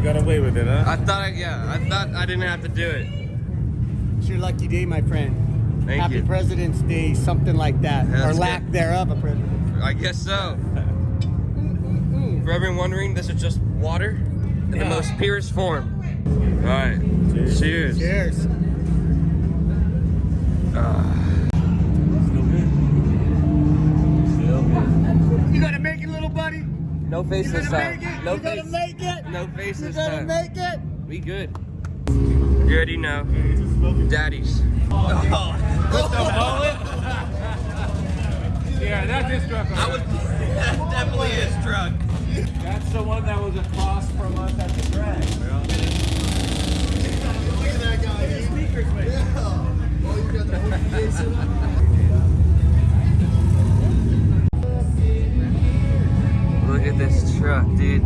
got away with it, huh? I thought I didn't have to do it. It's your lucky day, my friend. Thank Happy you. President's Day, something like that. Yeah, or that's lack good. thereof of president. I guess so. For everyone wondering, this is just water in the most purest form. All right. Cheers. Cheers. Still good. You gotta make it, little buddy. No face this time. No You gotta face. make it. No face You this gotta time. make it. We good. You already know. Daddies. Yeah, that just struck a That definitely is drunk. That's the one that was across from us at the drag. Look at that guy. His sneakers, man. Yeah. Oh, you got the whole PA set up? Look at this truck, dude.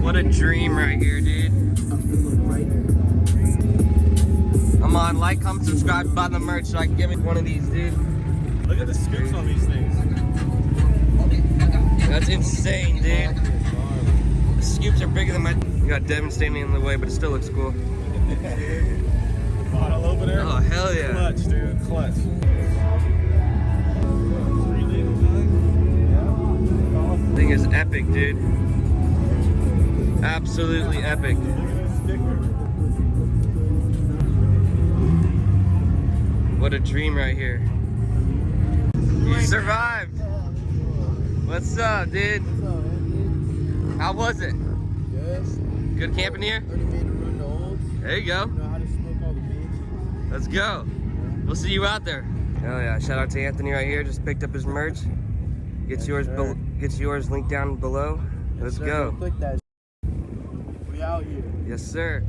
What a dream right here, dude. Come on, like, comment, subscribe, buy the merch so I can give me one of these, dude. Look at the scoops on these things. That's insane, dude. The scoops are bigger than my... You got Devin standing in the way, but it still looks cool. Bottle over there. Oh, hell yeah. Clutch, dude. Clutch. Thing is epic, dude. Absolutely epic. Look at this sticker. What a dream right here. You survived. What's up, dude? How was it? Yes. Good camping here? Already made a run to Olds. There you go. Know how to smoke all the beans. Let's go. We'll see you out there. Oh yeah, shout out to Anthony right here. Just picked up his merch. Gets yours linked down below. Let's go. Click that. We out here. Yes, sir.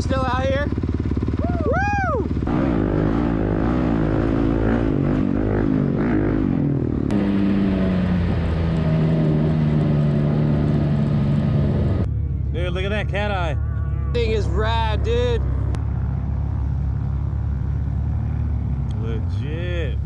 Still out here? Woo! Dude, look at that cat eye. Thing is rad, dude. Legit.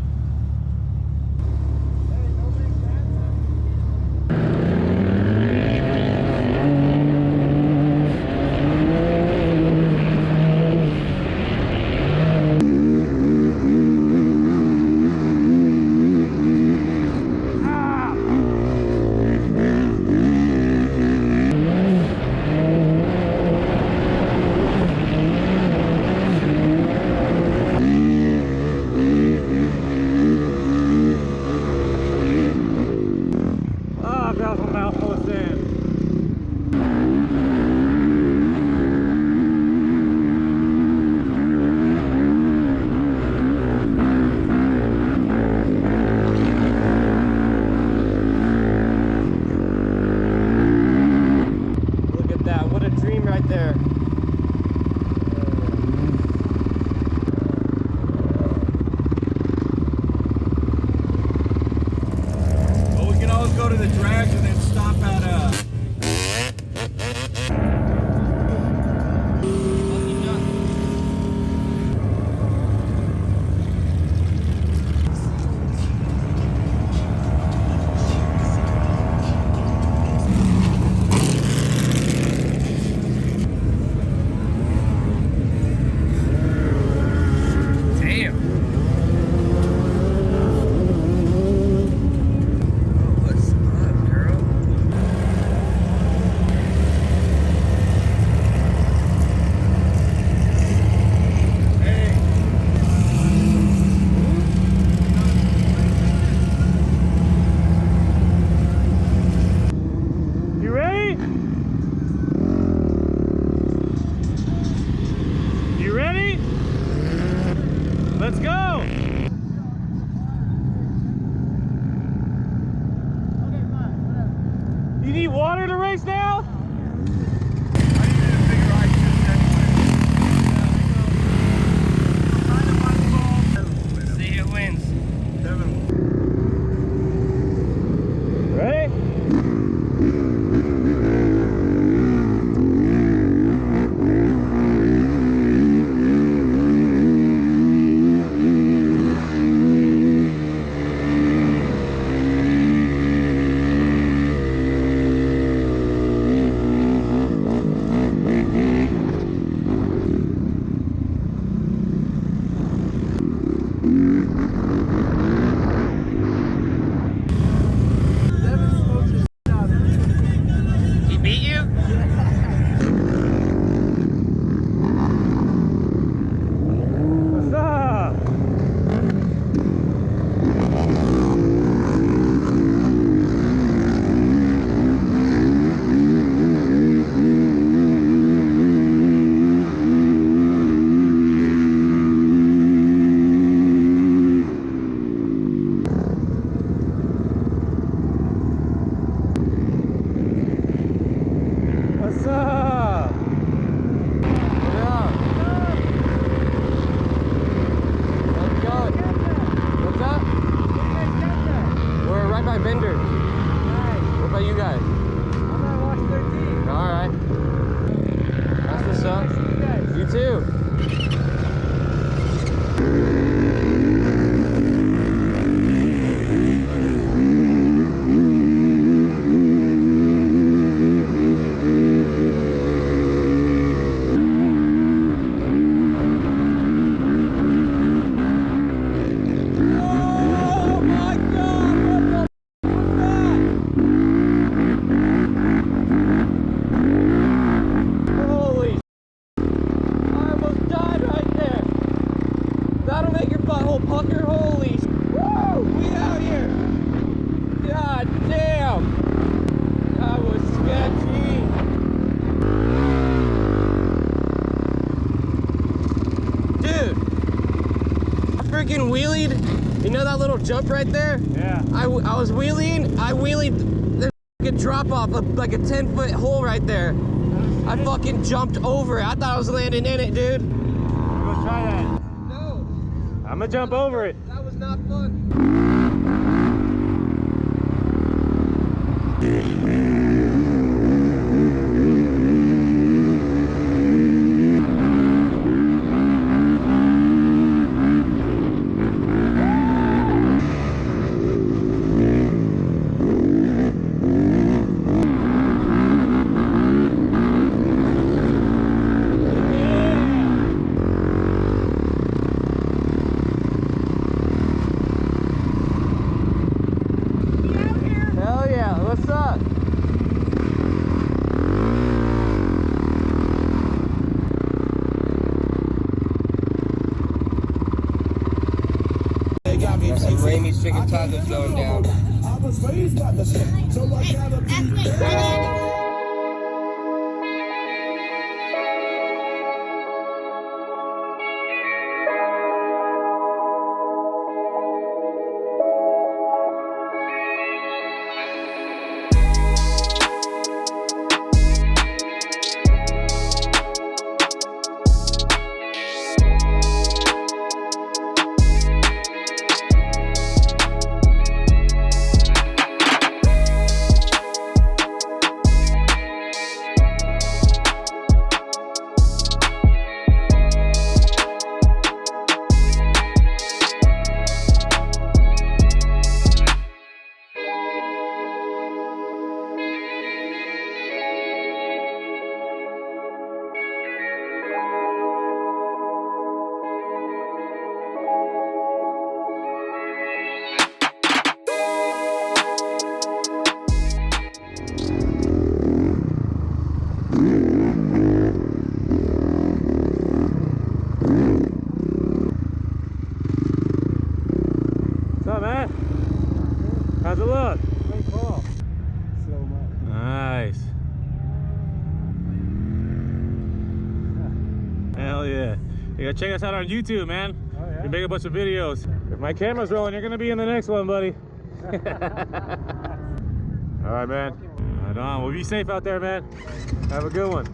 the drags and then stop at Let's go! You need water to race now? See who wins. Ready? He beat you? What's up? What's up? Let's go. What's up? We're right by Bender. What about you guys? I'm at Watch 13. Alright. That's what's up. You too. Holy! I almost died right there. That'll make your butthole pucker. Holy! Woo! We out here. God damn! That was sketchy. Dude! I freaking wheelied. You know that little jump right there? Yeah. I was wheeling. I wheelied. There's a drop off of like a 10-foot hole right there. I fucking jumped over it. I thought I was landing in it, dude. You wanna try that? No, I'm gonna jump over it. that was not fun. Hell yeah! What's up? Got some Ramey's chicken tacos going down. I was raised by the shit, so I gotta be. How's it look? Great call. So much. Nice. Hell yeah. You gotta check us out on YouTube, man. Oh, yeah? We make a bunch of videos. If my camera's rolling, you're gonna be in the next one, buddy. All right, man. Right on. Well, be safe out there, man. Have a good one.